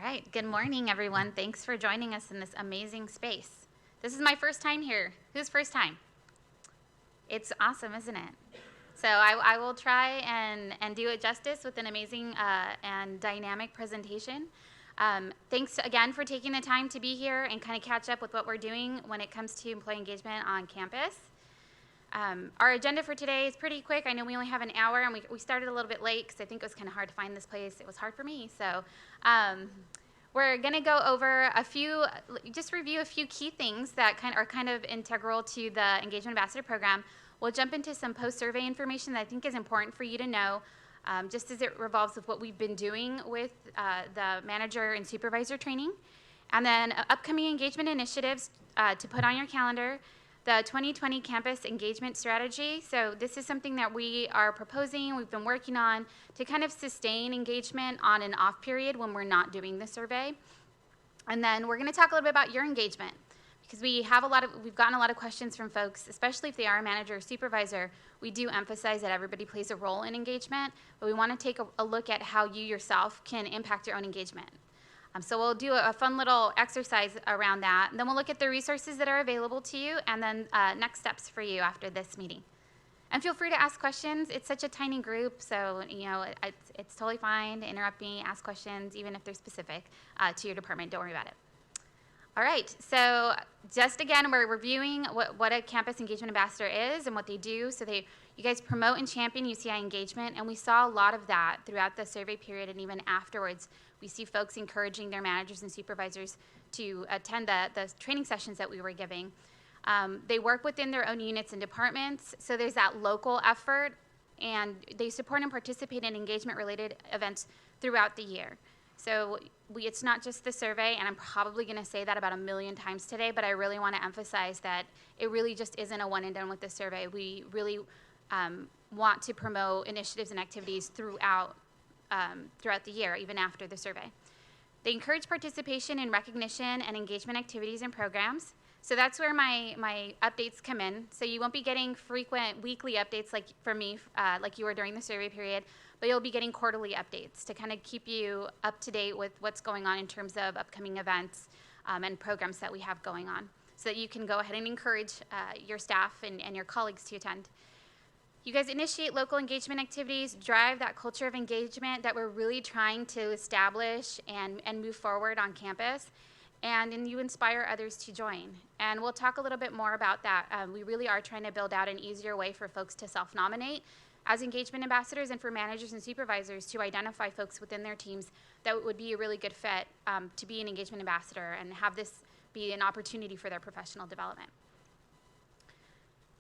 right, good morning, everyone. Thanks for joining us in this amazing space. This is my first time here. Who's first time? It's awesome, isn't it? So I will try and do it justice with an amazing and dynamic presentation. Thanks again for taking the time to be here and kind of catch up with what we're doing when it comes to employee engagement on campus. Our agenda for today is pretty quick. I know we only have an hour, and we started a little bit late because I think it was kind of hard to find this place. It was hard for me. So we're going to go over just review a few key things that are kind of integral to the Engagement Ambassador program. We'll jump into some post-survey information that I think is important for you to know, just as it revolves with what we've been doing with the manager and supervisor training. And then upcoming engagement initiatives to put on your calendar. The 2020 Campus Engagement Strategy. So this is something that we are proposing, we've been working on to kind of sustain engagement on an off period when we're not doing the survey. And then we're going to talk a little bit about your engagement, because we've gotten a lot of questions from folks, especially if they are a manager or supervisor. We do emphasize that everybody plays a role in engagement, but we want to take a look at how you yourself can impact your own engagement. So we'll do a fun little exercise around that. And then we'll look at the resources that are available to you, and then next steps for you after this meeting. And feel free to ask questions. It's such a tiny group, so it's totally fine to interrupt me, ask questions, even if they're specific to your department. Don't worry about it. All right, so just again, we're reviewing what a campus engagement ambassador is and what they do. So you guys promote and champion UCI engagement, and we saw a lot of that throughout the survey period and even afterwards. We see folks encouraging their managers and supervisors to attend the training sessions that we were giving. They work within their own units and departments, so there's that local effort, and they support and participate in engagement-related events throughout the year. So it's not just the survey, and I'm probably going to say that about 1 million times today, but I really want to emphasize that it really just isn't a one and done with the survey. We really want to promote initiatives and activities throughout the year, even after the survey. They encourage participation in recognition and engagement activities and programs. So that's where my updates come in. So you won't be getting frequent weekly updates like for me, like you were during the survey period, but you'll be getting quarterly updates to kind of keep you up to date with what's going on in terms of upcoming events and programs that we have going on, so that you can go ahead and encourage your staff and your colleagues to attend. You guys initiate local engagement activities, drive that culture of engagement that we're really trying to establish and move forward on campus, and then you inspire others to join. And we'll talk a little bit more about that. We really are trying to build out an easier way for folks to self-nominate as engagement ambassadors, and for managers and supervisors to identify folks within their teams that would be a really good fit to be an engagement ambassador and have this be an opportunity for their professional development.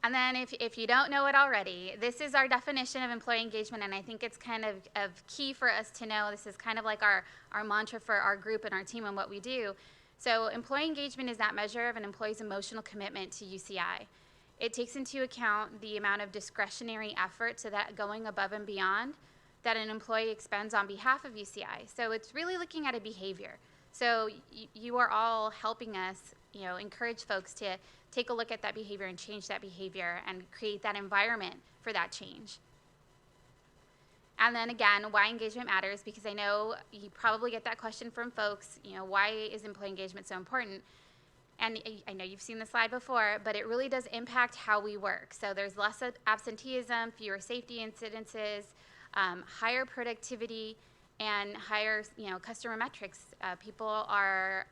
And then if you don't know it already, this is our definition of employee engagement, and I think it's kind of key for us to know. This is kind of like our mantra for our group and our team and what we do. So employee engagement is that measure of an employee's emotional commitment to UCI. It takes into account the amount of discretionary effort, so that going above and beyond, that an employee expends on behalf of UCI. So it's really looking at a behavior. So you are all helping us, encourage folks to take a look at that behavior and change that behavior and create that environment for that change. And then again, why engagement matters, because I know you probably get that question from folks, why is employee engagement so important? And I know you've seen the slide before, but it really does impact how we work. So there's less absenteeism, fewer safety incidences, higher productivity, and higher customer metrics. People are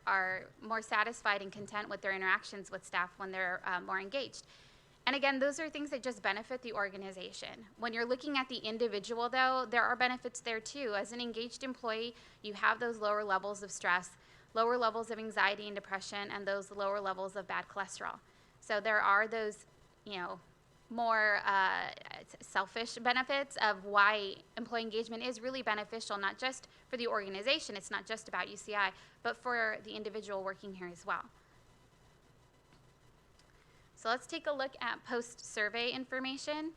more satisfied and content with their interactions with staff when they're more engaged. And again, those are things that just benefit the organization. When you're looking at the individual, though, there are benefits there too. As an engaged employee, you have those lower levels of stress, lower levels of anxiety and depression, and those lower levels of bad cholesterol. So there are those, more selfish benefits of why employee engagement is really beneficial, not just for the organization, it's not just about UCI, but for the individual working here as well. So let's take a look at post-survey information.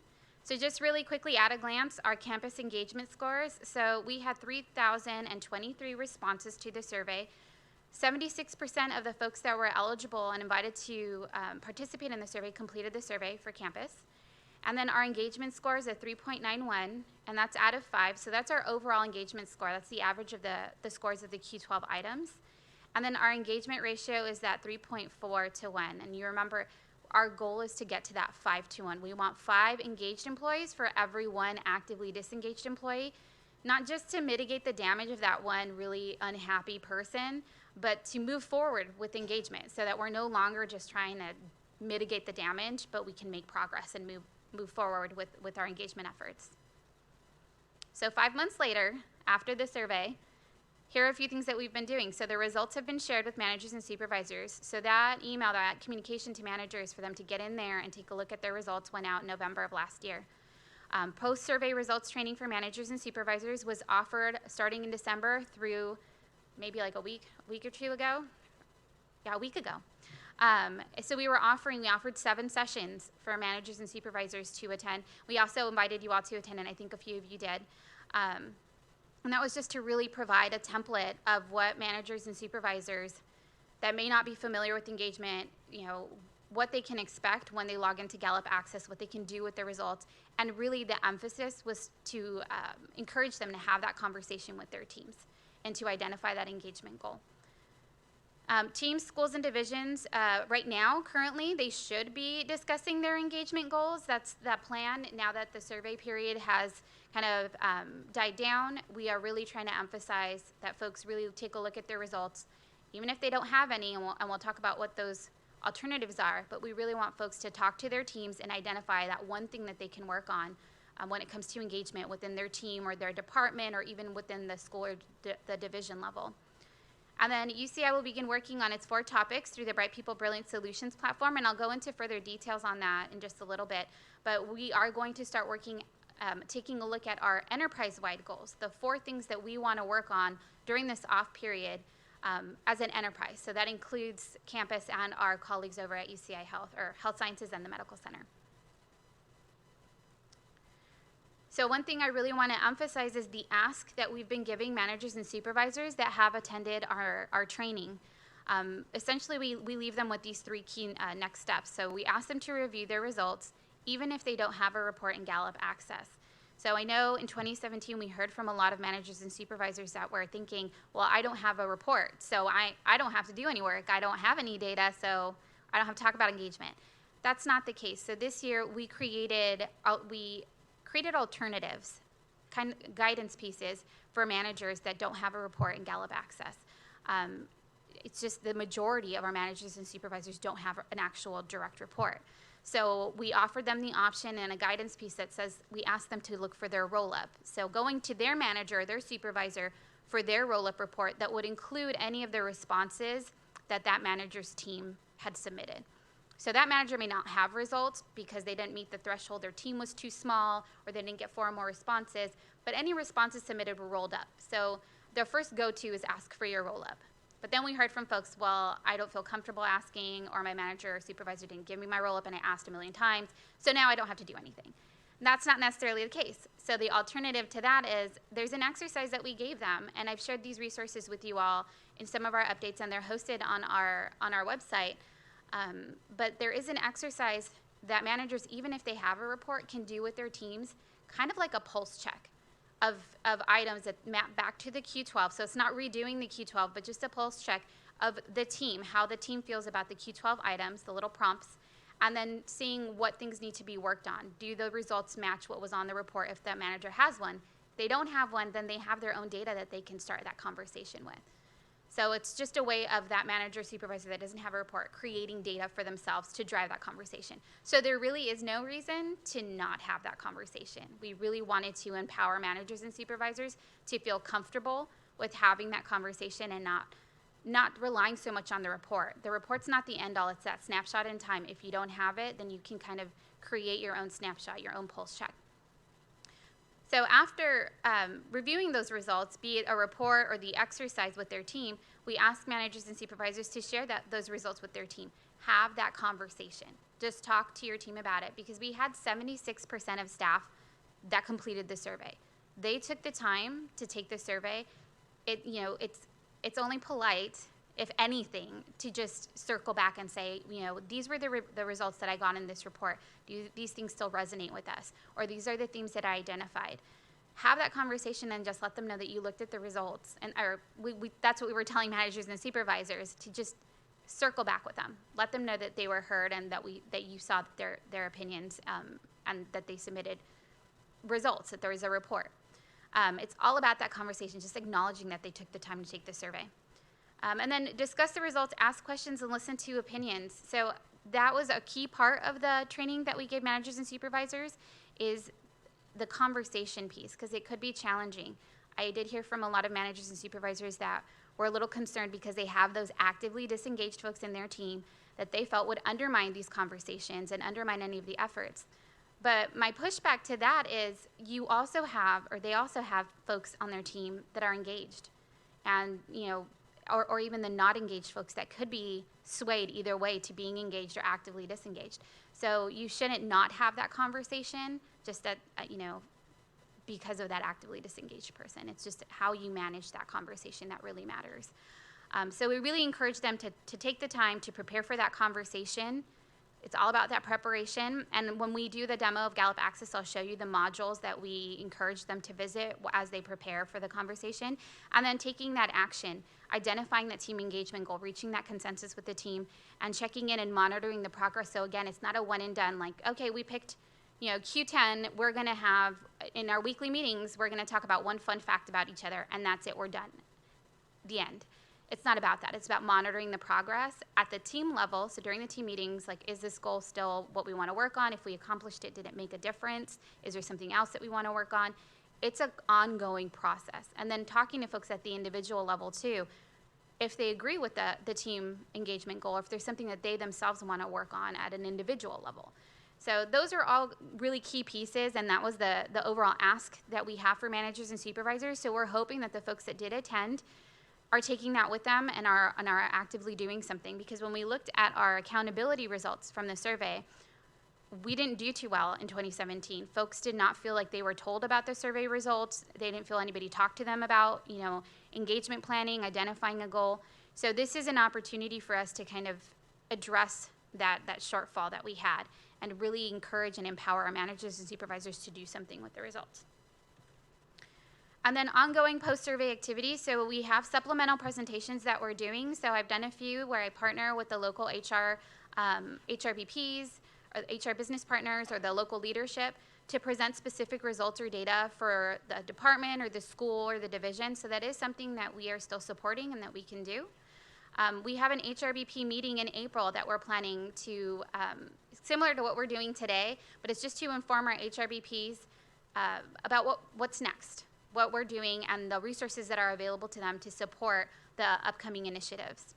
So just really quickly at a glance, our campus engagement scores. So we had 3,023 responses to the survey. 76% of the folks that were eligible and invited to participate in the survey completed the survey for campus. And then our engagement score is a 3.91, and that's out of 5. So that's our overall engagement score. That's the average of the scores of the Q12 items. And then our engagement ratio is that 3.4 to 1. And you remember, our goal is to get to that 5 to 1. We want 5 engaged employees for every 1 actively disengaged employee, not just to mitigate the damage of that one really unhappy person, but to move forward with engagement so that we're no longer just trying to mitigate the damage, but we can make progress and move forward with our engagement efforts. So 5 months later, after the survey, here are a few things that we've been doing. So the results have been shared with managers and supervisors. So that email, that communication to managers for them to get in there and take a look at their results went out in November of last year. Post-survey results training for managers and supervisors was offered starting in December through maybe like a week or two ago. Yeah, a week ago. So we offered 7 sessions for managers and supervisors to attend. We also invited you all to attend, and I think a few of you did. And that was just to really provide a template of what managers and supervisors that may not be familiar with engagement, what they can expect when they log into Gallup Access, what they can do with their results. And really the emphasis was to encourage them to have that conversation with their teams and to identify that engagement goal. Teams, schools, and divisions, right now, currently, they should be discussing their engagement goals. That's that plan. Now that the survey period has kind of died down, we are really trying to emphasize that folks really take a look at their results, even if they don't have any, and we'll talk about what those alternatives are, but we really want folks to talk to their teams and identify that one thing that they can work on when it comes to engagement within their team or their department or even within the school or the division level. And then UCI will begin working on its 4 topics through the Bright People Brilliant Solutions platform, and I'll go into further details on that in just a little bit. But we are going to start working, taking a look at our enterprise-wide goals, the 4 things that we want to work on during this off period as an enterprise. So that includes campus and our colleagues over at UCI Health, or Health Sciences and the Medical Center. So one thing I really want to emphasize is the ask that we've been giving managers and supervisors that have attended our training. Essentially, we leave them with these 3 key next steps. So we ask them to review their results, even if they don't have a report in Gallup Access. So I know in 2017, we heard from a lot of managers and supervisors that were thinking, well, I don't have a report, so I don't have to do any work. I don't have any data, so I don't have to talk about engagement. That's not the case. So this year, we created alternatives, kind of guidance pieces for managers that don't have a report in Gallup Access. It's just the majority of our managers and supervisors don't have an actual direct report. So we offered them the option and a guidance piece that says we asked them to look for their roll-up. So going to their manager or their supervisor for their roll-up report that would include any of the responses that manager's team had submitted. So that manager may not have results because they didn't meet the threshold, their team was too small, or they didn't get 4 or more responses, but any responses submitted were rolled up. So their first go-to is ask for your roll-up. But then we heard from folks, well, I don't feel comfortable asking, or my manager or supervisor didn't give me my roll-up and I asked a million times, so now I don't have to do anything. And that's not necessarily the case. So the alternative to that is there's an exercise that we gave them, and I've shared these resources with you all in some of our updates, and they're hosted on our website. But there is an exercise that managers, even if they have a report, can do with their teams, kind of like a pulse check of items that map back to the Q12. So it's not redoing the Q12, but just a pulse check of the team, how the team feels about the Q12 items, the little prompts, and then seeing what things need to be worked on. Do the results match what was on the report if that manager has one? If they don't have one, then they have their own data that they can start that conversation with. So it's just a way of that manager, supervisor that doesn't have a report creating data for themselves to drive that conversation. So there really is no reason to not have that conversation. We really wanted to empower managers and supervisors to feel comfortable with having that conversation and not relying so much on the report. The report's not the end all, it's that snapshot in time. If you don't have it, then you can kind of create your own snapshot, your own pulse check. So after reviewing those results, be it a report or the exercise with their team, we ask managers and supervisors to share those results with their team. Have that conversation. Just talk to your team about it, because we had 76% of staff that completed the survey. They took the time to take the survey. It's only polite if anything, to just circle back and say, these were the results that I got in this report. Do these things still resonate with us? Or these are the themes that I identified. Have that conversation and just let them know that you looked at the results. And that's what we were telling managers and supervisors, to just circle back with them. Let them know that they were heard and that you saw their opinions, and that they submitted results, that there was a report. It's all about that conversation, just acknowledging that they took the time to take the survey. And then discuss the results, ask questions, and listen to opinions. So that was a key part of the training that we gave managers and supervisors, is the conversation piece, because it could be challenging. I did hear from a lot of managers and supervisors that were a little concerned because they have those actively disengaged folks in their team that they felt would undermine these conversations and undermine any of the efforts. But my pushback to that is they also have folks on their team that are engaged, and or even the not engaged folks that could be swayed either way to being engaged or actively disengaged. So you shouldn't not have that conversation just that because of that actively disengaged person. It's just how you manage that conversation that really matters. So we really encourage them to take the time to prepare for that conversation. It's all about that preparation. And when we do the demo of Gallup Access, I'll show you the modules that we encourage them to visit as they prepare for the conversation. And then taking that action, identifying that team engagement goal, reaching that consensus with the team, and checking in and monitoring the progress. So again, it's not a one and done, like, okay, we picked Q10, we're going to have, in our weekly meetings, we're going to talk about one fun fact about each other, and that's it, we're done. The end. It's not about that. It's about monitoring the progress at the team level. So during the team meetings, like, is this goal still what we want to work on? If we accomplished it, did it make a difference? Is there something else that we want to work on? It's an ongoing process. And then talking to folks at the individual level too, if they agree with the team engagement goal, or if there's something that they themselves want to work on at an individual level. So those are all really key pieces, and that was the overall ask that we have for managers and supervisors. So we're hoping that the folks that did attend are taking that with them and are actively doing something, because when we looked at our accountability results from the survey, we didn't do too well in 2017. Folks did not feel like they were told about the survey results. They didn't feel anybody talked to them about, engagement planning, identifying a goal. So this is an opportunity for us to kind of address that shortfall that we had and really encourage and empower our managers and supervisors to do something with the results. And then ongoing post-survey activities. So we have supplemental presentations that we're doing. So I've done a few where I partner with the local HRBPs or HR business partners or the local leadership to present specific results or data for the department or the school or the division. So that is something that we are still supporting and that we can do. We have an HRBP meeting in April that we're planning to, similar to what we're doing today, but it's just to inform our HRBPs about what's next, what we're doing, and the resources that are available to them to support the upcoming initiatives.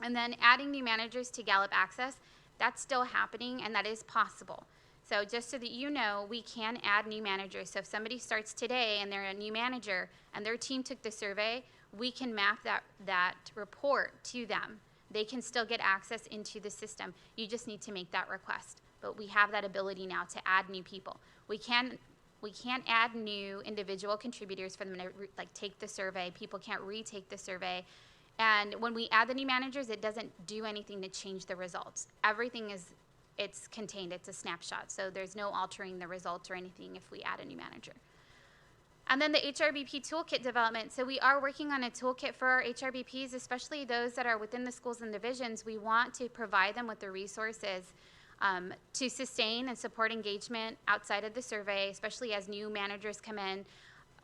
And then adding new managers to Gallup Access, that's still happening, and that is possible. So just so that you know, we can add new managers. So if somebody starts today and they're a new manager and their team took the survey, we can map that report to them. They can still get access into the system. You just need to make that request. But we have that ability now to add new people. We can't add new individual contributors for them to take the survey. People can't retake the survey. And when we add the new managers, it doesn't do anything to change the results. Everything it's contained, it's a snapshot. So there's no altering the results or anything if we add a new manager. And then the HRBP toolkit development. So we are working on a toolkit for our HRBPs, especially those that are within the schools and divisions. We want to provide them with the resources to sustain and support engagement outside of the survey, especially as new managers come in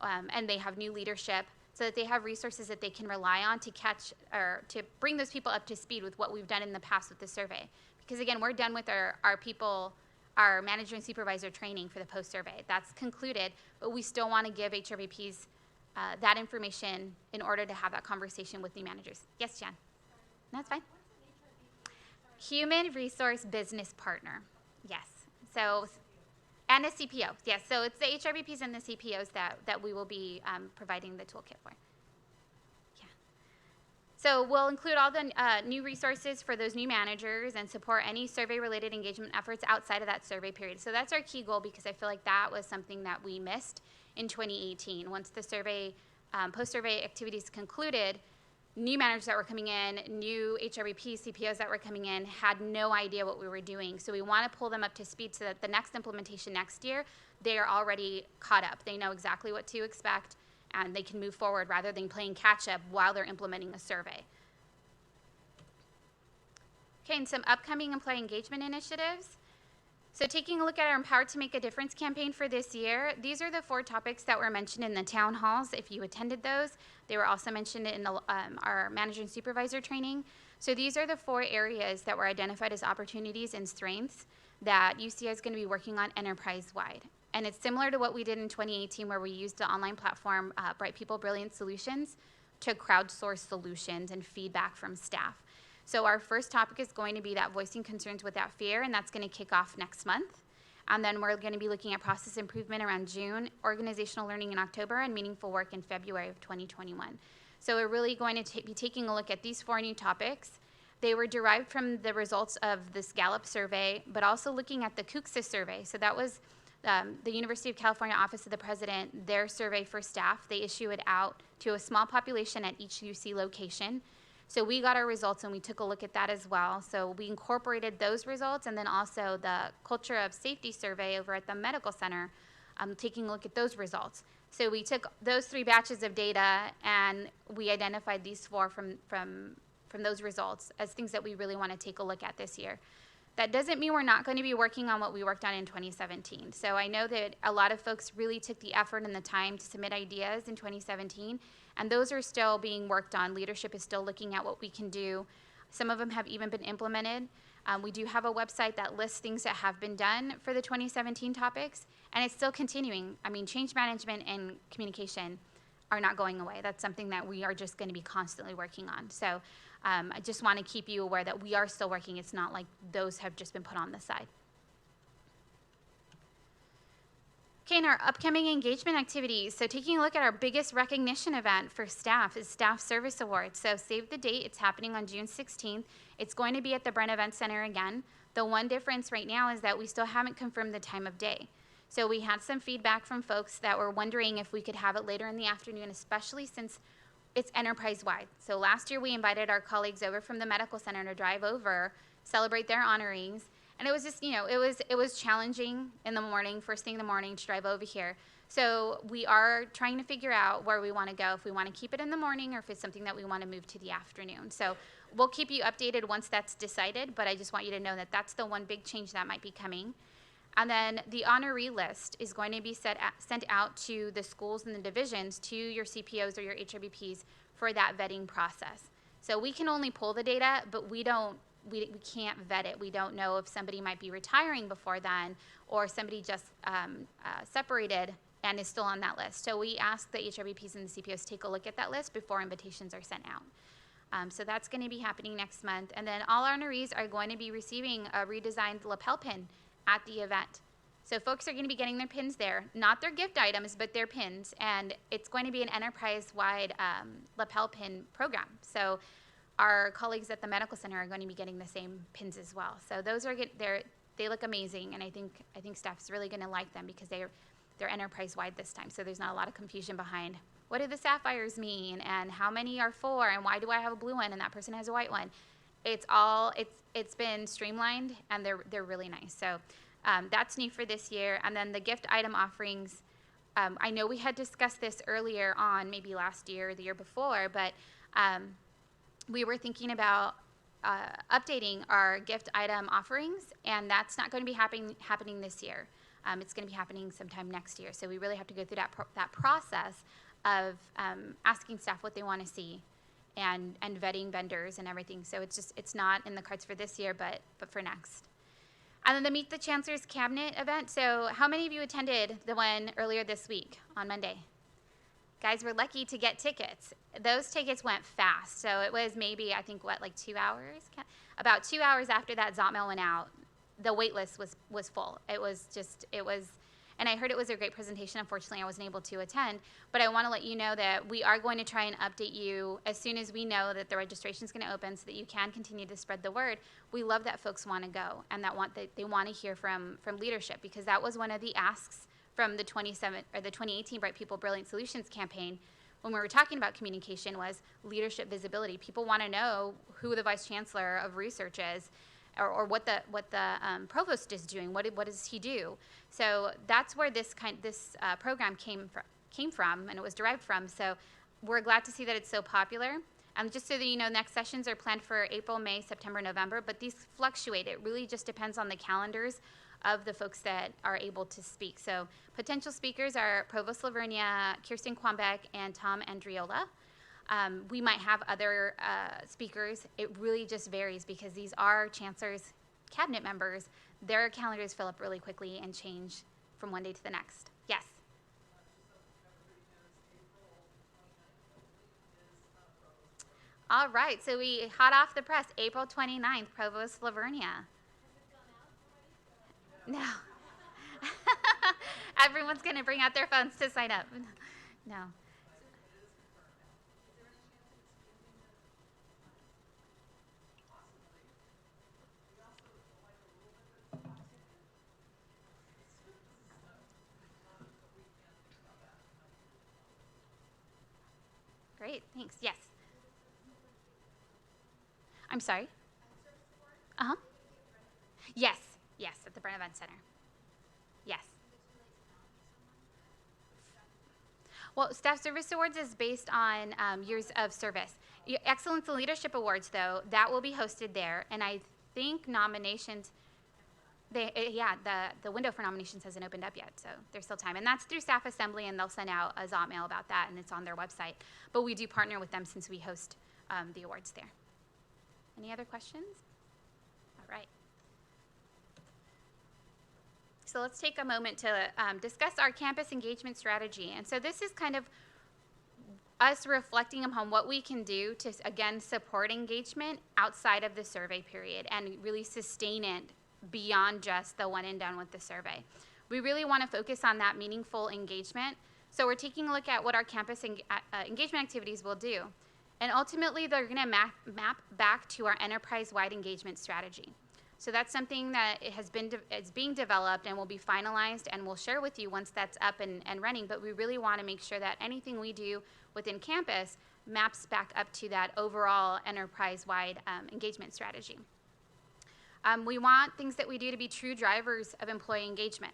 and they have new leadership, so that they have resources that they can rely on to catch or to bring those people up to speed with what we've done in the past with the survey. Because again, we're done with our manager and supervisor training for the post-survey. That's concluded, but we still want to give HRBPs that information in order to have that conversation with new managers. Yes, Jan? That's fine. Human Resource Business Partner. Yes. So, and a CPO. Yes, so it's the HRBPs and the CPOs that we will be providing the toolkit for. Yeah. So we'll include all the new resources for those new managers and support any survey-related engagement efforts outside of that survey period. So that's our key goal, because I feel like that was something that we missed in 2018. Once the survey, post-survey activities concluded, new managers that were coming in, new HRBP CPOs that were coming in had no idea what we were doing. So we want to pull them up to speed so that the next implementation next year, they are already caught up. They know exactly what to expect, and they can move forward rather than playing catch up while they're implementing a survey. Okay, and some upcoming employee engagement initiatives. So taking a look at our Empowered to Make a Difference campaign for this year, these are the 4 topics that were mentioned in the town halls. If you attended those, they were also mentioned in the, our manager and supervisor training. So these are the 4 areas that were identified as opportunities and strengths that UCI is going to be working on enterprise-wide. And it's similar to what we did in 2018 where we used the online platform, Bright People, Brilliant Solutions, to crowdsource solutions and feedback from staff. So our first topic is going to be that voicing concerns without fear, and that's going to kick off next month. And then we're going to be looking at process improvement around June, organizational learning in October, and meaningful work in February of 2021. So we're really going to be taking a look at these 4 new topics. They were derived from the results of this Gallup survey, but also looking at the CUCSA survey. So that was the University of California Office of the President, their survey for staff. They issue it out to a small population at each UC location. So we got our results and we took a look at that as well. So we incorporated those results and then also the Culture of Safety survey over at the medical center, taking a look at those results. So we took those 3 batches of data and we identified these 4 from those results as things that we really want to take a look at this year. That doesn't mean we're not going to be working on what we worked on in 2017. So I know that a lot of folks really took the effort and the time to submit ideas in 2017, and those are still being worked on. Leadership is still looking at what we can do. Some of them have even been implemented. We do have a website that lists things that have been done for the 2017 topics, and it's still continuing. I mean, change management and communication are not going away. That's something that we are just going to be constantly working on. So I just want to keep you aware that we are still working. It's not like those have just been put on the side. Okay, and our upcoming engagement activities. So taking a look at our biggest recognition event for staff is Staff Service Awards. So save the date. It's happening on June 16th. It's going to be at the Brent Event Center again. The one difference right now is that we still haven't confirmed the time of day. So we had some feedback from folks that were wondering if we could have it later in the afternoon, especially since it's enterprise-wide. So last year we invited our colleagues over from the medical center to drive over, celebrate their honorees, and it was just, you know, it was challenging in the morning, first thing in the morning, to drive over here. So we are trying to figure out where we want to go, if we want to keep it in the morning or if it's something that we want to move to the afternoon. So we'll keep you updated once that's decided, but I just want you to know that that's the one big change that might be coming. And then the honoree list is going to be sent out to the schools and the divisions, to your CPOs or your HRBPs for that vetting process. So we can only pull the data, but we can't vet it. We don't know if somebody might be retiring before then or somebody just separated and is still on that list. So we ask the HRBPs and the CPOs to take a look at that list before invitations are sent out. So that's going to be happening next month. And then all honorees are going to be receiving a redesigned lapel pin at the event. So folks are going to be getting their pins there, not their gift items, but their pins. And it's going to be an enterprise-wide lapel pin program. So our colleagues at the medical center are going to be getting the same pins as well. So those are they look amazing, and I think staff is really going to like them because they're enterprise-wide this time. So there's not a lot of confusion behind what do the sapphires mean and how many are for and why do I have a blue one and that person has a white one. It's been streamlined and they're really nice. So that's new for this year. And then the gift item offerings, I know we had discussed this earlier on, maybe last year or the year before, but we were thinking about updating our gift item offerings, and that's not going to be happening this year. It's going to be happening sometime next year. So we really have to go through that process of asking staff what they want to see and vetting vendors and everything. So it's not in the cards for this year, but for next. And then the Meet the Chancellor's Cabinet event. So how many of you attended the one earlier this week on Monday? Guys, we're lucky to get tickets. Those tickets went fast. So it was maybe, I think, like 2 hours? About 2 hours after that Zotmail went out, the wait list was full. And I heard it was a great presentation. Unfortunately, I wasn't able to attend. But I want to let you know that we are going to try and update you as soon as we know that the registration is going to open so that you can continue to spread the word. We love that folks want to go and that they want to hear from leadership, because that was one of the asks from the 2018 Bright People, Brilliant Solutions campaign, when we were talking about communication was leadership visibility. People want to know who the vice chancellor of research is, or what the provost is doing. What does he do? So that's where this program came from, and it was derived from. So we're glad to see that it's so popular. Just so that you know, next sessions are planned for April, May, September, November, but these fluctuate. It really just depends on the calendars of the folks that are able to speak. So potential speakers are Provost Lavernia, Kirsten Quambeck, and Tom Andriola. We might have other speakers. It really just varies because these are chancellors, cabinet members. Their calendars fill up really quickly and change from one day to the next. Yes? All right, so we hot off the press, April 29th, Provost Lavernia. No. Everyone's going to bring out their phones to sign up. No. Great, thanks. Yes. I'm sorry? Uh-huh. Yes, at the Brent Event Center. Yes. Well, Staff Service Awards is based on years of service. Excellence in Leadership Awards, though, that will be hosted there, and I think nominations, the window for nominations hasn't opened up yet, so there's still time. And that's through Staff Assembly, and they'll send out a Zot mail about that, and it's on their website. But we do partner with them since we host the awards there. Any other questions? All right. So let's take a moment to discuss our campus engagement strategy. And so this is kind of us reflecting upon what we can do to, again, support engagement outside of the survey period and really sustain it beyond just the one and done with the survey. We really want to focus on that meaningful engagement. So we're taking a look at what our campus engagement activities will do. And ultimately, they're going to map back to our enterprise-wide engagement strategy. So that's something that is being developed and will be finalized, and we'll share with you once that's up and running. But we really want to make sure that anything we do within campus maps back up to that overall enterprise-wide engagement strategy. We want things that we do to be true drivers of employee engagement.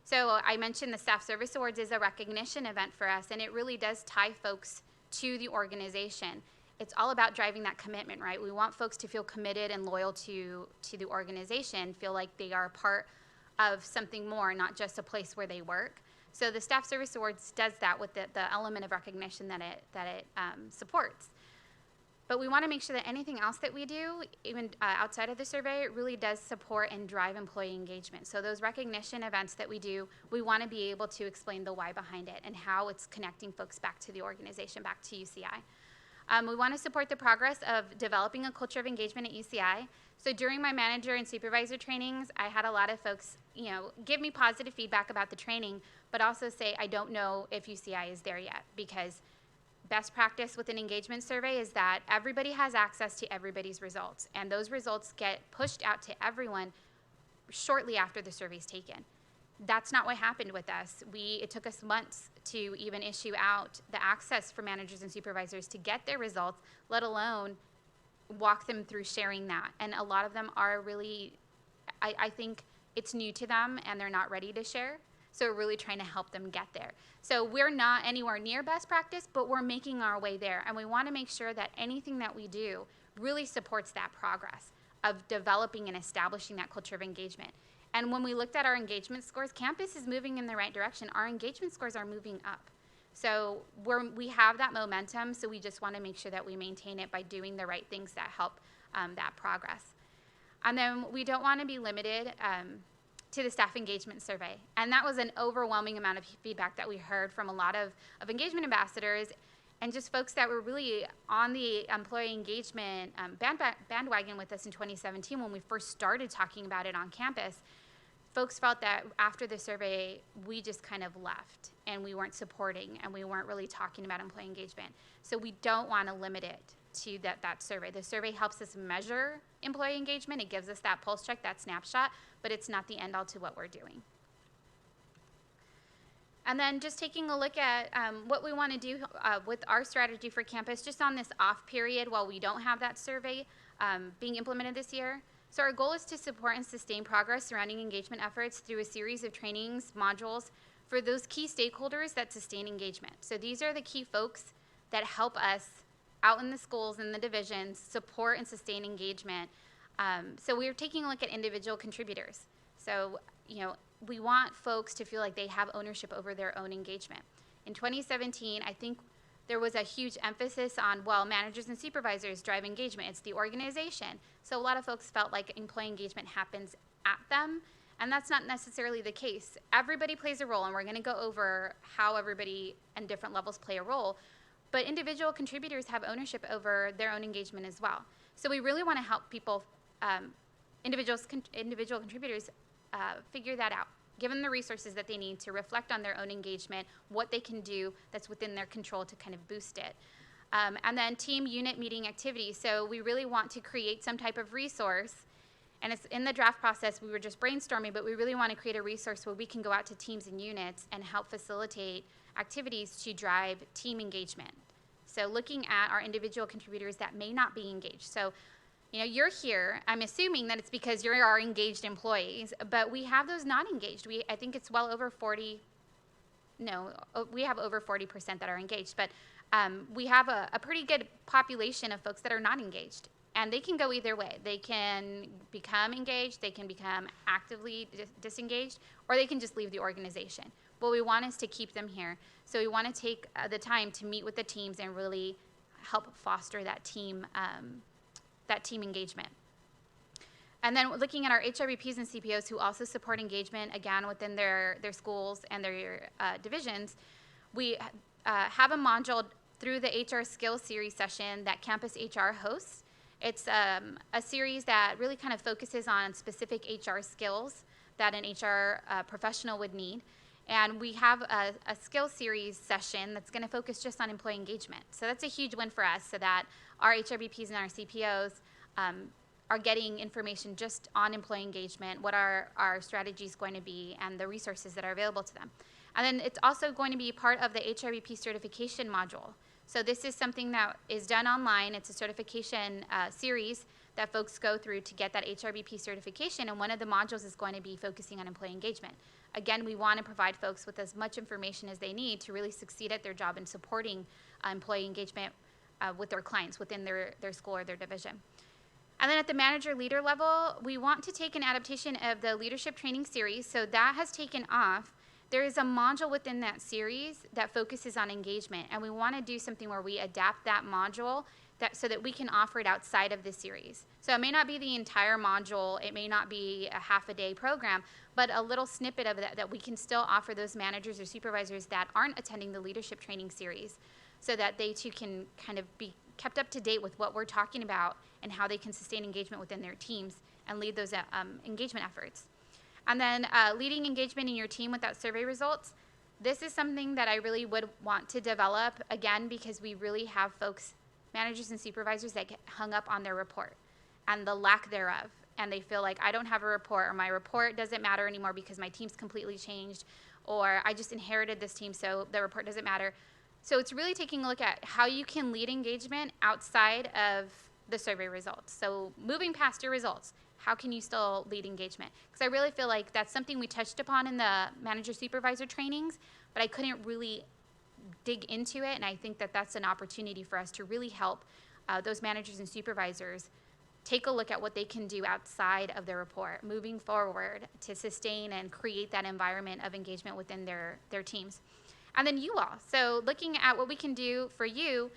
So I mentioned the Staff Service Awards is a recognition event for us, and it really does tie folks to the organization. It's all about driving that commitment, right? We want folks to feel committed and loyal to the organization, feel like they are a part of something more, not just a place where they work. So the Staff Service Awards does that with the element of recognition that it supports. But we want to make sure that anything else that we do, even outside of the survey, it really does support and drive employee engagement. So those recognition events that we do, we want to be able to explain the why behind it and how it's connecting folks back to the organization, back to UCI. We want to support the progress of developing a culture of engagement at UCI. So during my manager and supervisor trainings, I had a lot of folks, give me positive feedback about the training, but also say, I don't know if UCI is there yet, because best practice with an engagement survey is that everybody has access to everybody's results, and those results get pushed out to everyone shortly after the survey is taken. That's not what happened with us. It took us months to even issue out the access for managers and supervisors to get their results, let alone walk them through sharing that. And a lot of them are really, I think it's new to them and they're not ready to share. So we're really trying to help them get there. So we're not anywhere near best practice, but we're making our way there. And we want to make sure that anything that we do really supports that progress of developing and establishing that culture of engagement. And when we looked at our engagement scores, campus is moving in the right direction. Our engagement scores are moving up. So we have that momentum, so we just want to make sure that we maintain it by doing the right things that help that progress. And then we don't want to be limited to the staff engagement survey. And that was an overwhelming amount of feedback that we heard from a lot of engagement ambassadors and just folks that were really on the employee engagement bandwagon with us in 2017 when we first started talking about it on campus. Folks felt that after the survey, we just kind of left and we weren't supporting and we weren't really talking about employee engagement. So we don't want to limit it to that survey. The survey helps us measure employee engagement. It gives us that pulse check, that snapshot, but it's not the end all to what we're doing. And then just taking a look at what we want to do with our strategy for campus just on this off period while we don't have that survey being implemented this year. So our goal is to support and sustain progress surrounding engagement efforts through a series of trainings, modules for those key stakeholders that sustain engagement. So these are the key folks that help us out in the schools and the divisions support and sustain engagement. So we're taking a look at individual contributors. So, we want folks to feel like they have ownership over their own engagement. In 2017, I think there was a huge emphasis on, well, managers and supervisors drive engagement. It's the organization. So a lot of folks felt like employee engagement happens at them, and that's not necessarily the case. Everybody plays a role, and we're going to go over how everybody and different levels play a role, but individual contributors have ownership over their own engagement as well. So we really want to help people, individual contributors, figure that out. Give them the resources that they need to reflect on their own engagement, what they can do that's within their control to kind of boost it. And then team unit meeting activities. So we really want to create some type of resource. And it's in the draft process, we were just brainstorming, but we really want to create a resource where we can go out to teams and units and help facilitate activities to drive team engagement. So looking at our individual contributors that may not be engaged. So you're here, I'm assuming that it's because you're our engaged employees, but we have those not engaged. I think it's well over 40, we have over 40% that are engaged, but we have a pretty good population of folks that are not engaged. And they can go either way. They can become engaged, they can become actively disengaged, or they can just leave the organization. What we want is to keep them here. So we want to take the time to meet with the teams and really help foster that team engagement. And then looking at our HRBPs and CPOs who also support engagement, again, within their schools and their divisions, we have a module through the HR Skills Series session that Campus HR hosts. It's a series that really kind of focuses on specific HR skills that an HR professional would need. And we have a skills series session that's going to focus just on employee engagement. So that's a huge win for us, so that our HRBPs and our CPOs are getting information just on employee engagement, what our strategy is going to be, and the resources that are available to them. And then it's also going to be part of the HRBP certification module. So this is something that is done online. It's a certification series that folks go through to get that HRBP certification, and one of the modules is going to be focusing on employee engagement. Again, we want to provide folks with as much information as they need to really succeed at their job in supporting employee engagement with their clients within their school or their division. And then at the manager leader level, we want to take an adaptation of the leadership training series. So that has taken off. There is a module within that series that focuses on engagement, and we want to do something where we adapt that module so that we can offer it outside of the series. So it may not be the entire module, it may not be a half-a-day program, but a little snippet of that we can still offer those managers or supervisors that aren't attending the leadership training series, so that they too can kind of be kept up to date with what we're talking about and how they can sustain engagement within their teams and lead those engagement efforts. And then leading engagement in your team without survey results. This is something that I really would want to develop, again, because we really have folks, managers and supervisors, that get hung up on their report and the lack thereof. And they feel like, I don't have a report, or my report doesn't matter anymore because my team's completely changed, or I just inherited this team, so the report doesn't matter. So it's really taking a look at how you can lead engagement outside of the survey results. So moving past your results, how can you still lead engagement? Because I really feel like that's something we touched upon in the manager-supervisor trainings, but I couldn't really dig into it, and I think that that's an opportunity for us to really help those managers and supervisors take a look at what they can do outside of their report, moving forward to sustain and create that environment of engagement within their teams. And then you all, so looking at what we can do for you,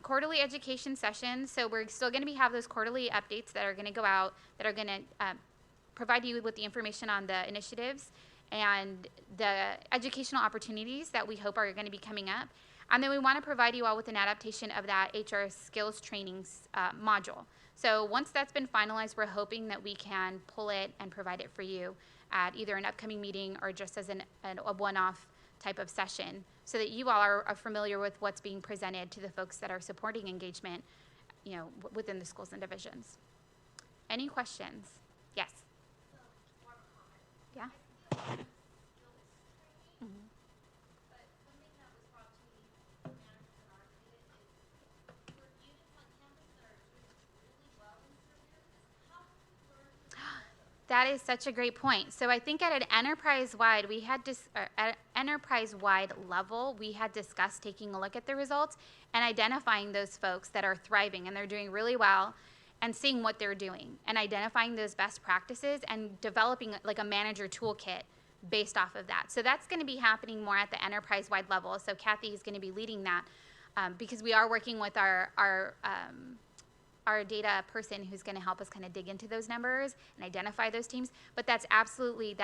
quarterly education sessions. So we're still going to have those quarterly updates that are going to go out, that are going to provide you with the information on the initiatives and the educational opportunities that we hope are going to be coming up. And then we want to provide you all with an adaptation of that HR skills trainings module. So once that's been finalized, we're hoping that we can pull it and provide it for you at either an upcoming meeting or just as a one-off type of session, so that you all are familiar with what's being presented to the folks that are supporting engagement, within the schools and divisions. Any questions? Yes. Yeah. That is such a great point. So I think at an enterprise-wide, at enterprise-wide level, we had discussed taking a look at the results and identifying those folks that are thriving and they're doing really well, and seeing what they're doing and identifying those best practices and developing like a manager toolkit based off of that. So that's going to be happening more at the enterprise-wide level. So Kathy is going to be leading that because we are working with our data person who's going to help us kind of dig into those numbers and identify those teams. But that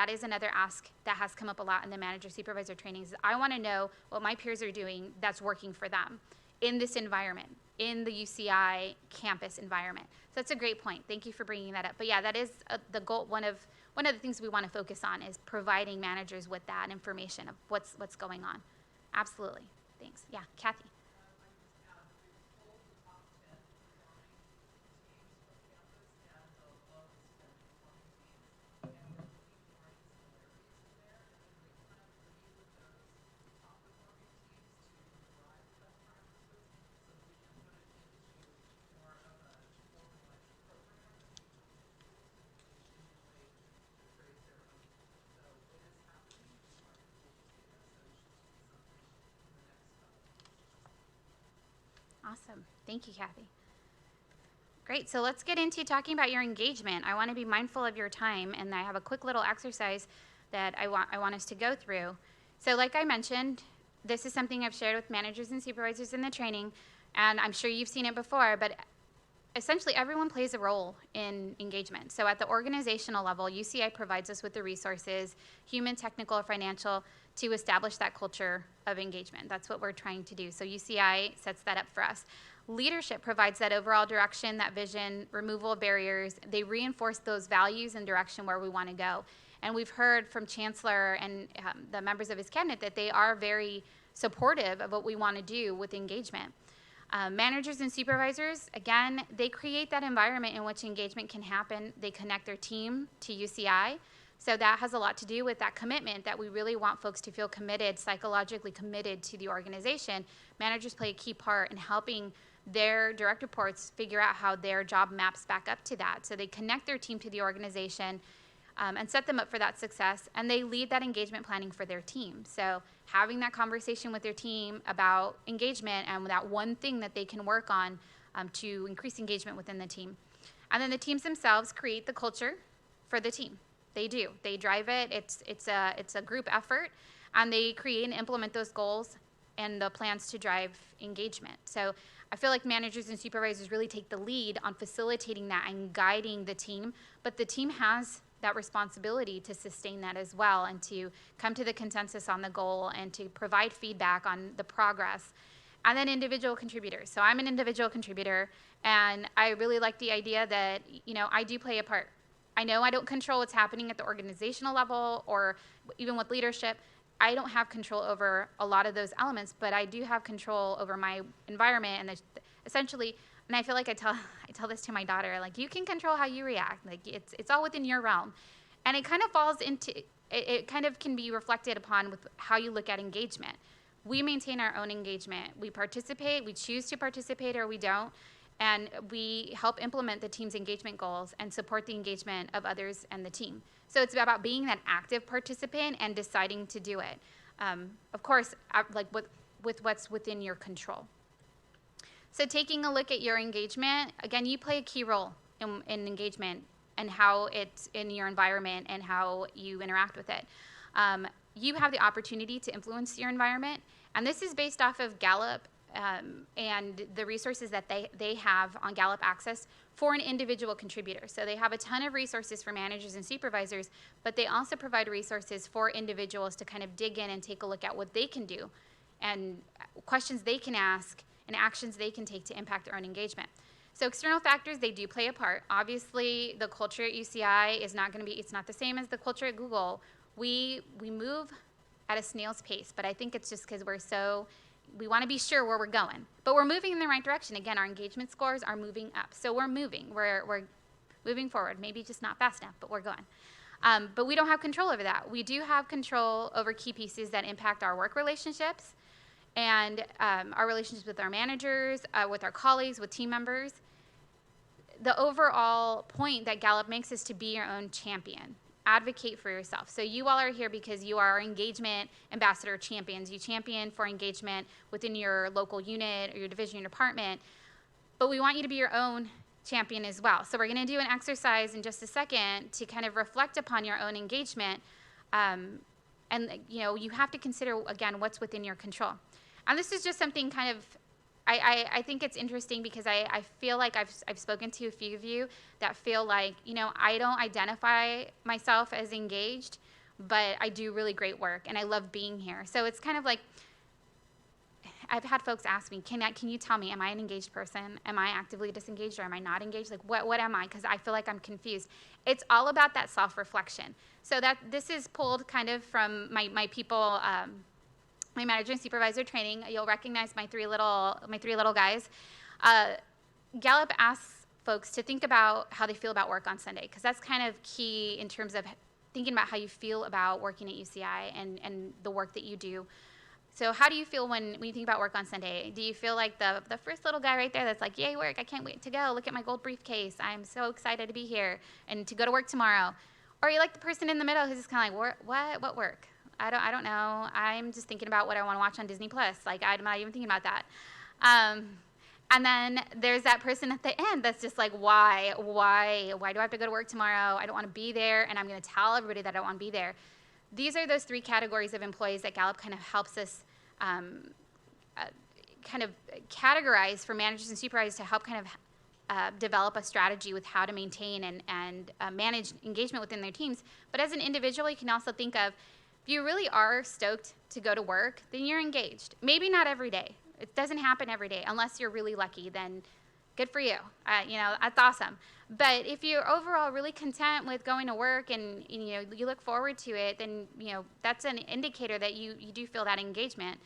is another ask that has come up a lot in the manager supervisor trainings. I want to know what my peers are doing that's working for them in this environment, in the UCI campus environment. So that's a great point. Thank you for bringing that up. But yeah, that is the goal. One of the things we want to focus on is providing managers with that information of what's going on. Absolutely. Thanks. Yeah, Kathy. Awesome. Thank you, Kathy. Great. So let's get into talking about your engagement. I want to be mindful of your time, and I have a quick little exercise that I want us to go through. So like I mentioned, this is something I've shared with managers and supervisors in the training, and I'm sure you've seen it before, but essentially everyone plays a role in engagement. So at the organizational level, UCI provides us with the resources, human, technical, or financial, to establish that culture of engagement. That's what we're trying to do. So UCI sets that up for us. Leadership provides that overall direction, that vision, removal of barriers. They reinforce those values and direction where we want to go. And we've heard from Chancellor and the members of his cabinet that they are very supportive of what we want to do with engagement. Managers and supervisors, again, they create that environment in which engagement can happen. They connect their team to UCI. So that has a lot to do with that commitment that we really want folks to feel committed, psychologically committed to the organization. Managers play a key part in helping their direct reports figure out how their job maps back up to that. So they connect their team to the organization and set them up for that success, and they lead that engagement planning for their team. So having that conversation with their team about engagement and that one thing that they can work on to increase engagement within the team. And then the teams themselves create the culture for the team. They do. They drive it. It's a group effort, and they create and implement those goals and the plans to drive engagement. So I feel like managers and supervisors really take the lead on facilitating that and guiding the team, but the team has that responsibility to sustain that as well and to come to the consensus on the goal and to provide feedback on the progress. And then individual contributors. So I'm an individual contributor, and I really like the idea that, I do play a part. I know I don't control what's happening at the organizational level or even with leadership. I don't have control over a lot of those elements, but I do have control over my environment and essentially, and I feel like I tell this to my daughter, like, you can control how you react. Like, it's all within your realm. And it kind of falls into, it kind of can be reflected upon with how you look at engagement. We maintain our own engagement. We participate, we choose to participate or we don't, and we help implement the team's engagement goals and support the engagement of others and the team. So it's about being that active participant and deciding to do it. Of course, like with what's within your control. So taking a look at your engagement, again, you play a key role in engagement and how it's in your environment and how you interact with it. You have the opportunity to influence your environment, and this is based off of Gallup and the resources that they have on Gallup Access for an individual contributor. So they have a ton of resources for managers and supervisors, but they also provide resources for individuals to kind of dig in and take a look at what they can do and questions they can ask and actions they can take to impact their own engagement. So external factors, they do play a part. Obviously, the culture at UCI is not going to be, it's not the same as the culture at Google. We move at a snail's pace, but I think it's just because we want to be sure where we're going. But we're moving in the right direction. Again, our engagement scores are moving up. So we're moving. We're moving forward. Maybe just not fast enough, but we're going. But we don't have control over that. We do have control over key pieces that impact our work relationships and our relationships with our managers, with our colleagues, with team members. the overall point that Gallup makes is to be your own champion. Advocate for yourself. So you all are here because you are engagement ambassador champions. You champion for engagement within your local unit or your division, your department. But we want you to be your own champion as well. So we're going to do an exercise in just a second to kind of reflect upon your own engagement. And you have to consider, again, what's within your control. And this is just something kind of, I think it's interesting because I feel like I've spoken to a few of you that feel like, I don't identify myself as engaged, but I do really great work and I love being here. So it's kind of like, I've had folks ask me, can you tell me, am I an engaged person? Am I actively disengaged or am I not engaged? Like, what am I? Because I feel like I'm confused. It's all about that self-reflection. So that this is pulled kind of from my people, my manager and supervisor training. You'll recognize my three little guys. Gallup asks folks to think about how they feel about work on Sunday, because that's kind of key in terms of thinking about how you feel about working at UCI and the work that you do. So how do you feel when you think about work on Sunday? Do you feel like the first little guy right there that's like, yay, work, I can't wait to go. Look at my gold briefcase. I'm so excited to be here and to go to work tomorrow. Or are you like the person in the middle who's just kind of like, what work? I don't know. I'm just thinking about what I want to watch on Disney Plus. Like, I'm not even thinking about that. And then there's that person at the end that's just like, why do I have to go to work tomorrow? I don't want to be there, and I'm going to tell everybody that I don't want to be there. These are those three categories of employees that Gallup kind of helps us kind of categorize for managers and supervisors to help kind of develop a strategy with how to maintain and manage engagement within their teams. But as an individual, you can also think of, if you really are stoked to go to work, then you're engaged. Maybe not every day. It doesn't happen every day. Unless you're really lucky, then good for you. That's awesome. But if you're overall really content with going to work and you look forward to it, then that's an indicator that you do feel that engagement.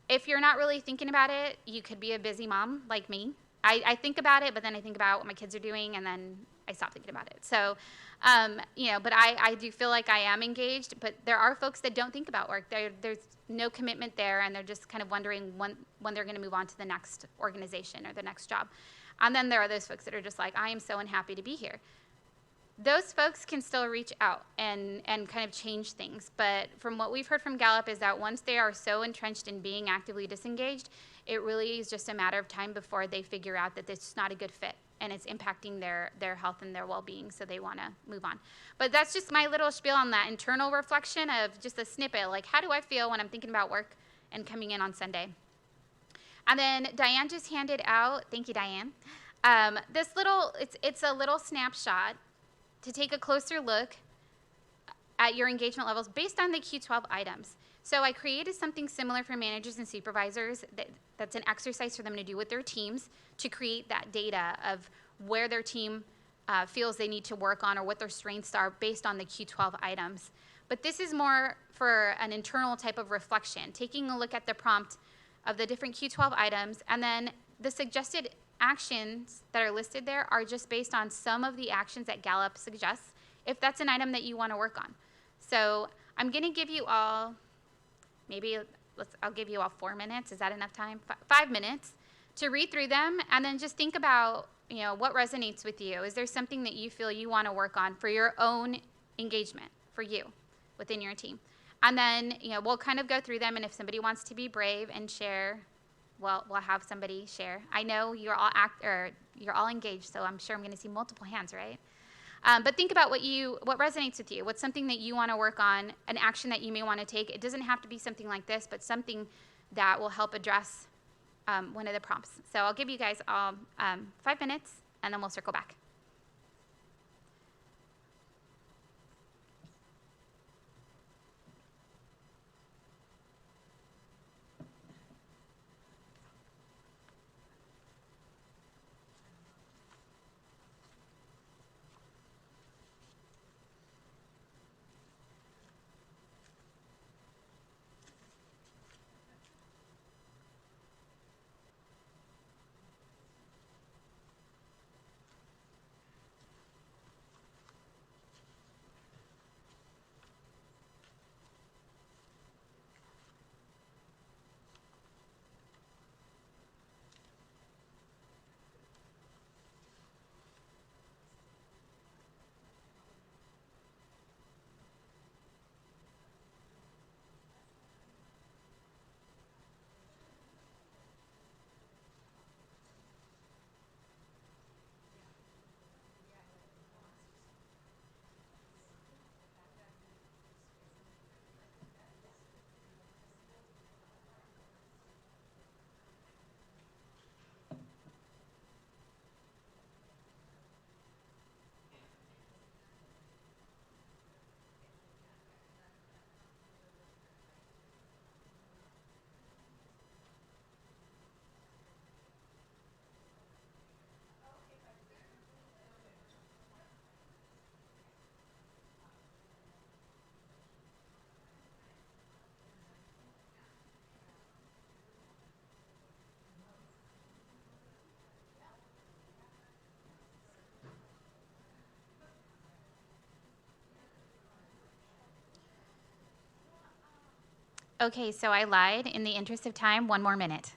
If you're not really thinking about it, you could be a busy mom like me. I think about it, but then I think about what my kids are doing, and then I stop thinking about it. So, but I do feel like I am engaged. But there are folks that don't think about work. There's no commitment there, and they're just kind of wondering when they're going to move on to the next organization or the next job. And then there are those folks that are just like, I am so unhappy to be here. Those folks can still reach out and kind of change things. But from what we've heard from Gallup is that once they are so entrenched in being actively disengaged, it really is just a matter of time before they figure out that it's not a good fit and it's impacting their health and their well-being, so they want to move on. But that's just my little spiel on that internal reflection of just a snippet, like how do I feel when I'm thinking about work and coming in on Sunday? And then Diane just handed out, thank you, Diane, it's a little snapshot to take a closer look at your engagement levels based on the Q12 items. So I created something similar for managers and supervisors that's an exercise for them to do with their teams to create that data of where their team feels they need to work on or what their strengths are based on the Q12 items. But this is more for an internal type of reflection, taking a look at the prompt of the different Q12 items, and then the suggested actions that are listed there are just based on some of the actions that Gallup suggests, if that's an item that you want to work on. So I'm going to give you all, I'll give you all 4 minutes. Is that enough time? 5 minutes to read through them, and then just think about, what resonates with you. Is there something that you feel you want to work on for your own engagement, for you, within your team? And then, we'll kind of go through them, and if somebody wants to be brave and share, well, we'll have somebody share. I know you're all engaged, so I'm sure I'm going to see multiple hands, right? But think about what resonates with you. What's something that you want to work on, an action that you may want to take. It doesn't have to be something like this, but something that will help address one of the prompts. So I'll give you guys all 5 minutes, and then we'll circle back. Okay, so I lied. In the interest of time, 1 more minute.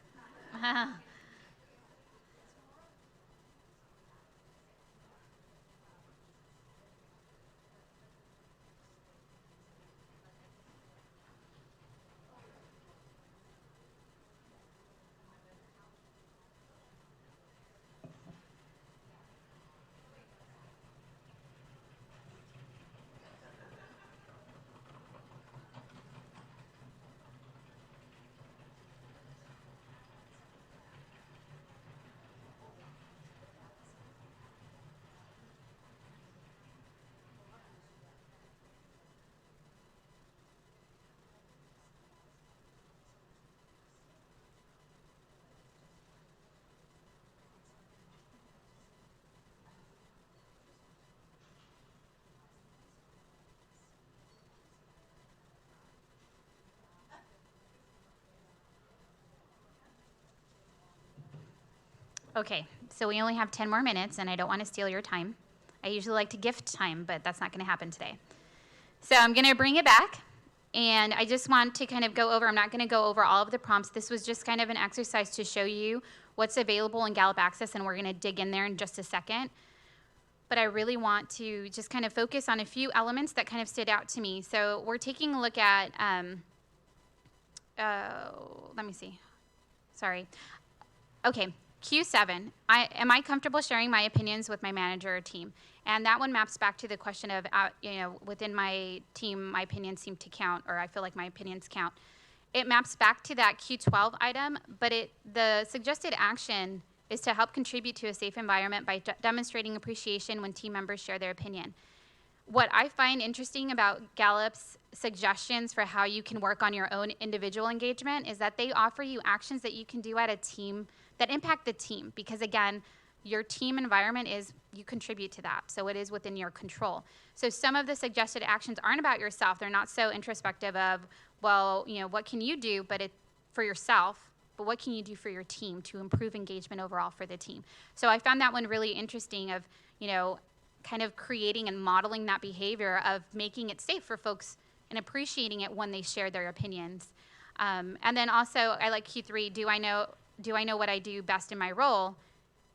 Okay, so we only have 10 more minutes, and I don't want to steal your time. I usually like to gift time, but that's not going to happen today. So I'm going to bring it back, and I just want to kind of go over, I'm not going to go over all of the prompts. This was just kind of an exercise to show you what's available in Gallup Access, and we're going to dig in there in just a second. But I really want to just kind of focus on a few elements that kind of stood out to me. So we're taking a look at, let me see. Sorry. Okay, Q7. Am I comfortable sharing my opinions with my manager or team? And that one maps back to the question of, within my team, my opinions seem to count, or I feel like my opinions count. It maps back to that Q12 item, but the suggested action is to help contribute to a safe environment by demonstrating appreciation when team members share their opinion. What I find interesting about Gallup's suggestions for how you can work on your own individual engagement is that they offer you actions that you can do at a team that impact the team, because again, your team environment is, you contribute to that, so it is within your control. So some of the suggested actions aren't about yourself. They're not so introspective of, well, what can you do for yourself, but what can you do for your team to improve engagement overall for the team? So I found that one really interesting of, kind of creating and modeling that behavior of making it safe for folks and appreciating it when they share their opinions. And then also, I like Q3, do I know what I do best in my role?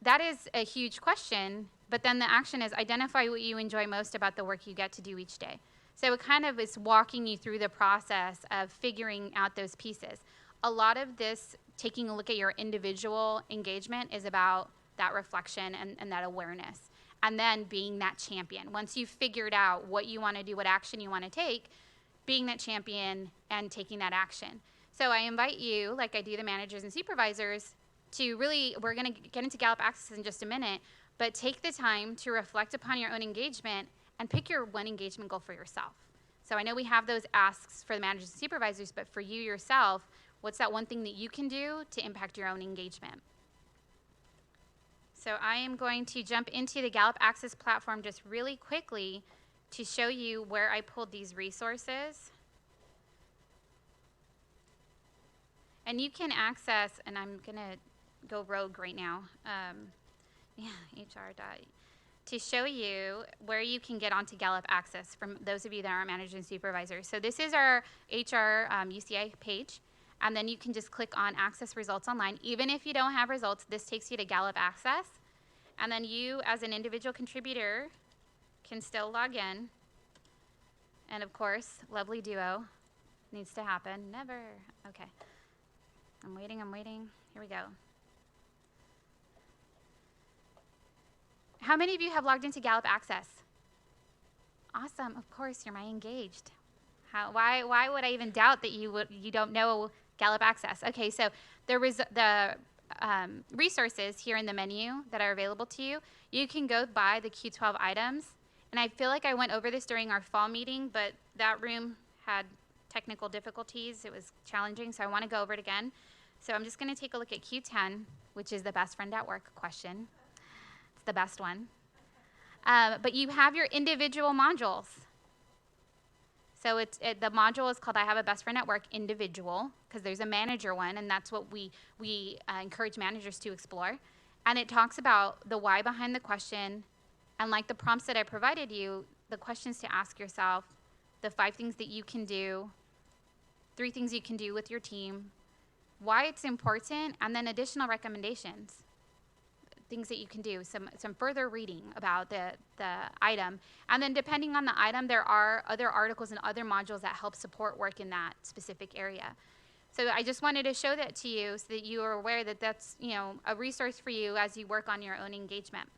That is a huge question, but then the action is identify what you enjoy most about the work you get to do each day. So it kind of is walking you through the process of figuring out those pieces. A lot of this, taking a look at your individual engagement, is about that reflection and that awareness. And then being that champion. Once you've figured out what you want to do, what action you want to take, being that champion and taking that action. So I invite you, like I do the managers and supervisors, to really, we're going to get into Gallup Access in just a minute, but take the time to reflect upon your own engagement and pick your one engagement goal for yourself. So I know we have those asks for the managers and supervisors, but for you yourself, what's that one thing that you can do to impact your own engagement? So I am going to jump into the Gallup Access platform just really quickly to show you where I pulled these resources. And you can access, and I'm going to go rogue right now, HR. To show you where you can get onto Gallup Access from those of you that aren't managers and supervisors. So this is our HR UCI page, and then you can just click on Access Results Online. Even if you don't have results, this takes you to Gallup Access, and then you, as an individual contributor, can still log in. And of course, lovely duo needs to happen. Never. Okay. I'm waiting. Here we go. How many of you have logged into Gallup Access? Awesome. Of course, you're my engaged. Why would I even doubt that you don't know Gallup Access? Okay, so there was the resources here in the menu that are available to you. You can go by the Q12 items, and I feel like I went over this during our fall meeting, but that room had technical difficulties. It was challenging, so I want to go over it again. So I'm just going to take a look at Q10, which is the best friend at work question. It's the best one. But you have your individual modules. So the module is called I Have a Best Friend at Work Individual, because there's a manager one, and that's what we encourage managers to explore. And it talks about the why behind the question, and like the prompts that I provided you, the questions to ask yourself, the 5 things that you can do 3 things you can do with your team, why it's important, and then additional recommendations, things that you can do, some further reading about the item. And then depending on the item, there are other articles and other modules that help support work in that specific area. So I just wanted to show that to you so that you are aware that that's, a resource for you as you work on your own engagement.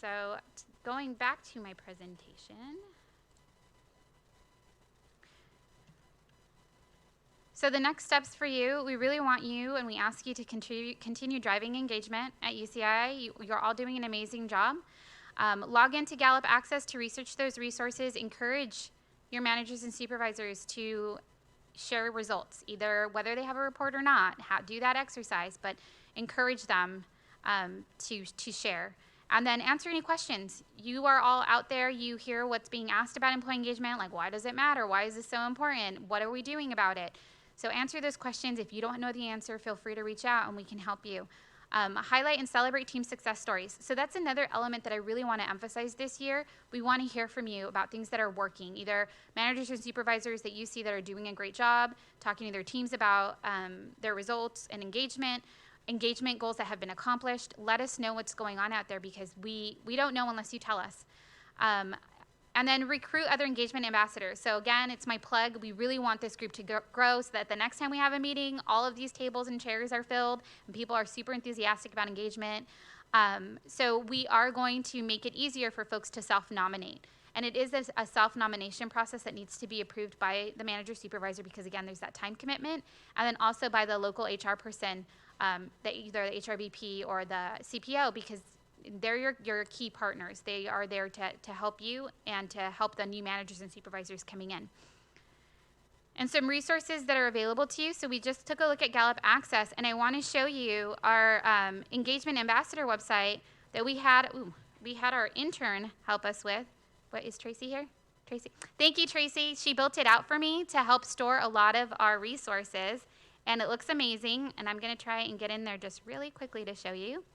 So going back to my presentation. So the next steps for you, we really want you and we ask you to continue driving engagement at UCI. You're all doing an amazing job. Log into Gallup Access to research those resources. Encourage your managers and supervisors to share results, either whether they have a report or not. Do that exercise, but encourage them to share. And then answer any questions. You are all out there. You hear what's being asked about employee engagement, like why does it matter? Why is this so important? What are we doing about it? So answer those questions. If you don't know the answer, feel free to reach out and we can help you. Highlight and celebrate team success stories. So that's another element that I really want to emphasize this year. We want to hear from you about things that are working, either managers and supervisors that you see that are doing a great job, talking to their teams about their results and engagement goals that have been accomplished. Let us know what's going on out there because we don't know unless you tell us. And then recruit other engagement ambassadors. So again, it's my plug. We really want this group to grow so that the next time we have a meeting, all of these tables and chairs are filled and people are super enthusiastic about engagement. So we are going to make it easier for folks to self-nominate. And it is a self-nomination process that needs to be approved by the manager supervisor because again, there's that time commitment. And then also by the local HR person, either the HRBP or the CPO because they're your key partners. They are there to help you and to help the new managers and supervisors coming in. And some resources that are available to you. So we just took a look at Gallup Access, and I want to show you our engagement ambassador website that we had our intern help us with. What is Tracy here? Tracy. Thank you, Tracy. She built it out for me to help store a lot of our resources, and it looks amazing. And I'm going to try and get in there just really quickly to show you.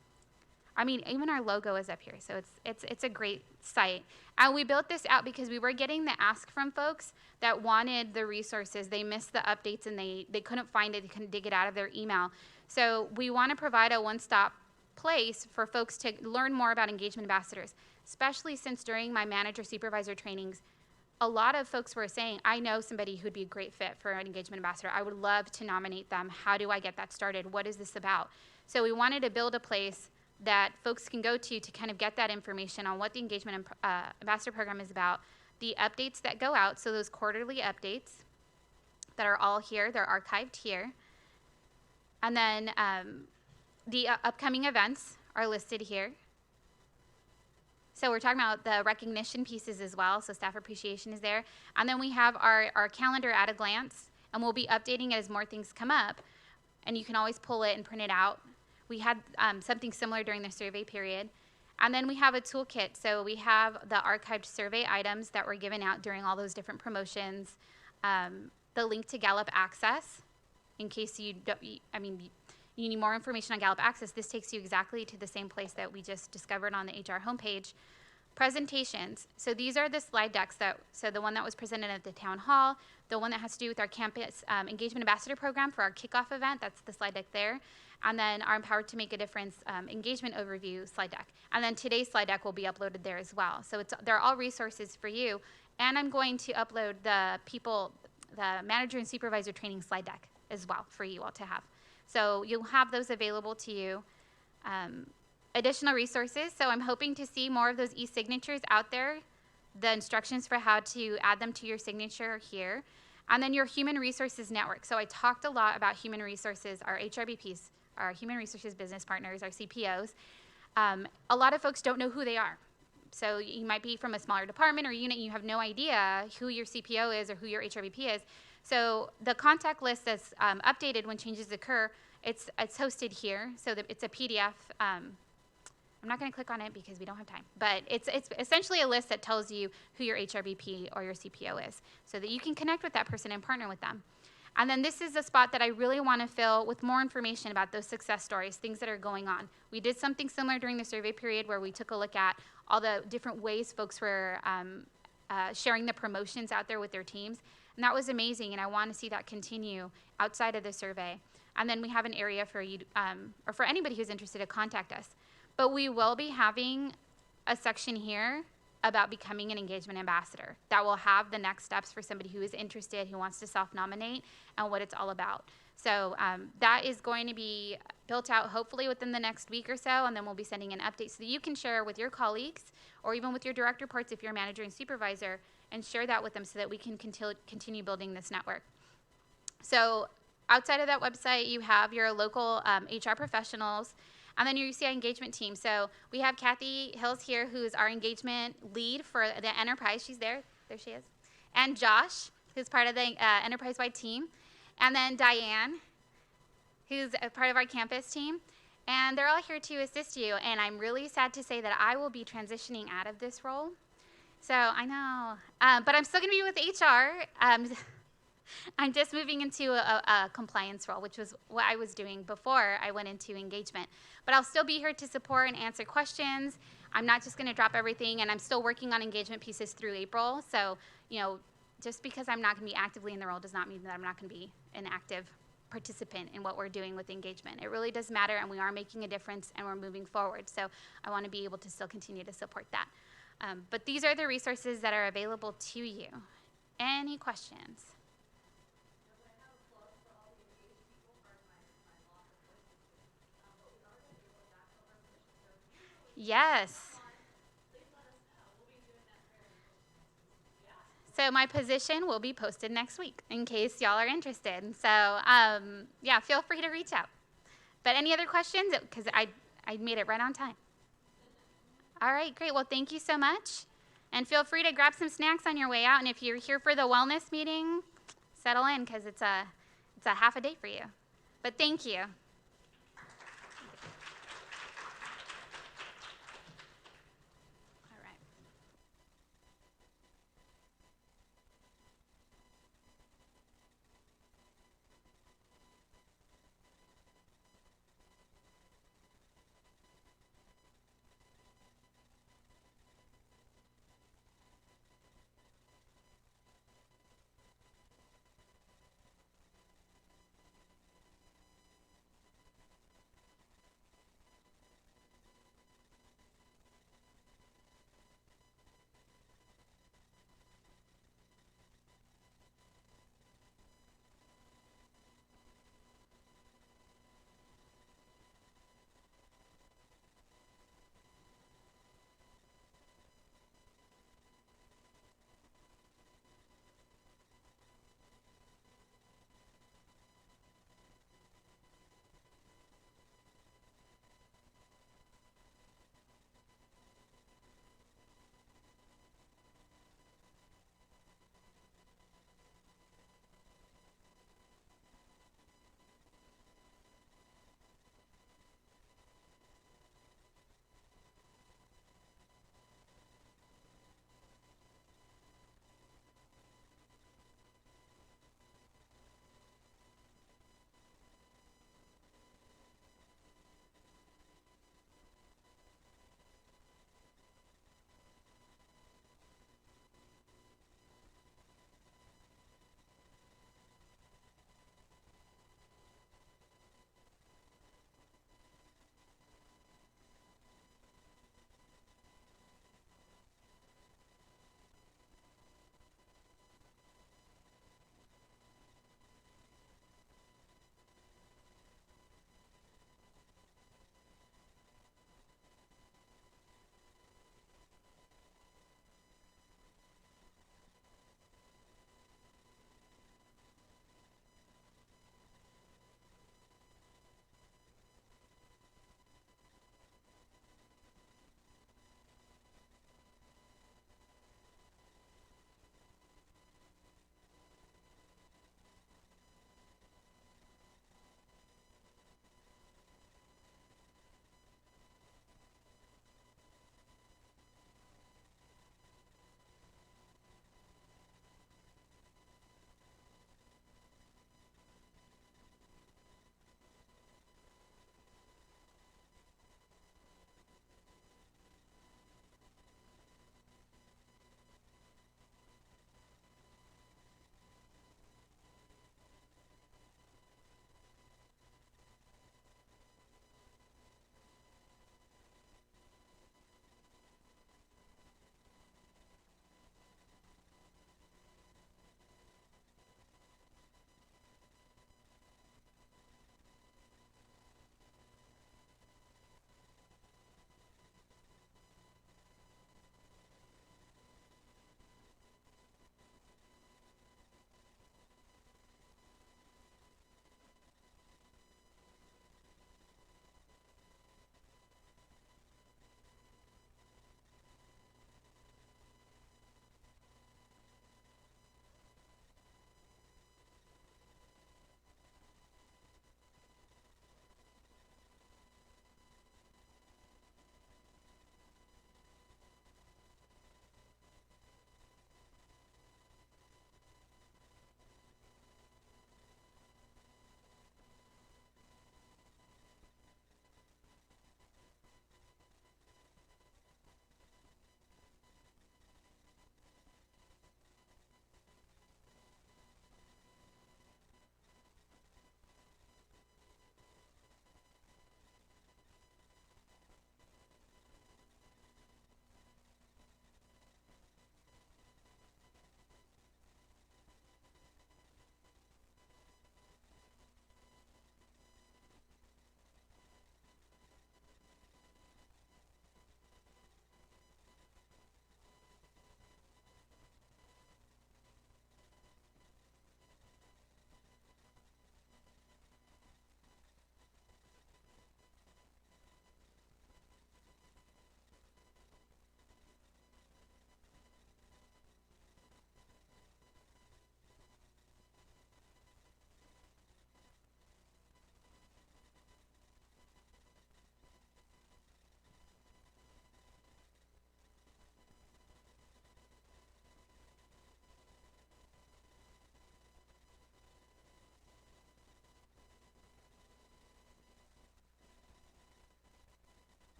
I mean, even our logo is up here, so it's a great site. And we built this out because we were getting the ask from folks that wanted the resources. They missed the updates and they couldn't find it, they couldn't dig it out of their email. So we want to provide a one-stop place for folks to learn more about engagement ambassadors, especially since during my manager supervisor trainings, a lot of folks were saying, I know somebody who'd be a great fit for an engagement ambassador. I would love to nominate them. How do I get that started? What is this about? So we wanted to build a place that folks can go to kind of get that information on what the Engagement Ambassador Program is about, the updates that go out, so those quarterly updates that are all here, they're archived here. And then the upcoming events are listed here. So we're talking about the recognition pieces as well, so staff appreciation is there. And then we have our calendar at a glance, and we'll be updating it as more things come up. And you can always pull it and print it out. We had something similar during the survey period. And then we have a toolkit. So we have the archived survey items that were given out during all those different promotions. The link to Gallup Access, in case you need more information on Gallup Access. This takes you exactly to the same place that we just discovered on the HR homepage. Presentations. So these are the slide decks so the one that was presented at the town hall, the one that has to do with our campus engagement ambassador program for our kickoff event, that's the slide deck there. And then our Empowered to Make a Difference engagement overview slide deck. And then today's slide deck will be uploaded there as well. So they're all resources for you. And I'm going to upload the manager and supervisor training slide deck as well for you all to have. So you'll have those available to you. Additional resources. So I'm hoping to see more of those e-signatures out there. The instructions for how to add them to your signature are here. And then your human resources network. So I talked a lot about human resources, our HRBPs, our human resources business partners, our CPOs. A lot of folks don't know who they are. So you might be from a smaller department or unit, and you have no idea who your CPO is or who your HRBP is. So the contact list that's updated when changes occur, it's hosted here. So it's a PDF. I'm not going to click on it because we don't have time. But it's essentially a list that tells you who your HRBP or your CPO is so that you can connect with that person and partner with them. And then this is a spot that I really want to fill with more information about those success stories, things that are going on. We did something similar during the survey period where we took a look at all the different ways folks were sharing the promotions out there with their teams. And that was amazing, and I want to see that continue outside of the survey. And then we have an area for you, or for anybody who's interested to contact us. But we will be having a section here about becoming an engagement ambassador that will have the next steps for somebody who is interested, who wants to self-nominate, and what it's all about. So that is going to be built out hopefully within the next week or so, and then we'll be sending an update so that you can share with your colleagues or even with your direct reports if you're a manager and supervisor, and share that with them so that we can continue building this network. So outside of that website, you have your local HR professionals, and then your UCI engagement team. So we have Kathy Hills here, who's our engagement lead for the enterprise. She's there. There she is. And Josh, who's part of the enterprise-wide team. And then Diane, who's a part of our campus team. And they're all here to assist you. And I'm really sad to say that I will be transitioning out of this role. So I know. But I'm still going to be with HR. I'm just moving into a compliance role, which was what I was doing before I went into engagement. But I'll still be here to support and answer questions. I'm not just going to drop everything, and I'm still working on engagement pieces through April. So, you know, just because I'm not going to be actively in the role does not mean that I'm not going to be an active participant in what we're doing with engagement. It really does matter, and we are making a difference, and we're moving forward. So I want to be able to still continue to support that. But these are the resources that are available to you. Any questions? Yes. So my position will be posted next week in case y'all are interested. So yeah, feel free to reach out. But any other questions? Because I made it right on time. All right, great. Well, thank you so much. And feel free to grab some snacks on your way out. And if you're here for the wellness meeting, settle in because it's a half a day for you. But thank you.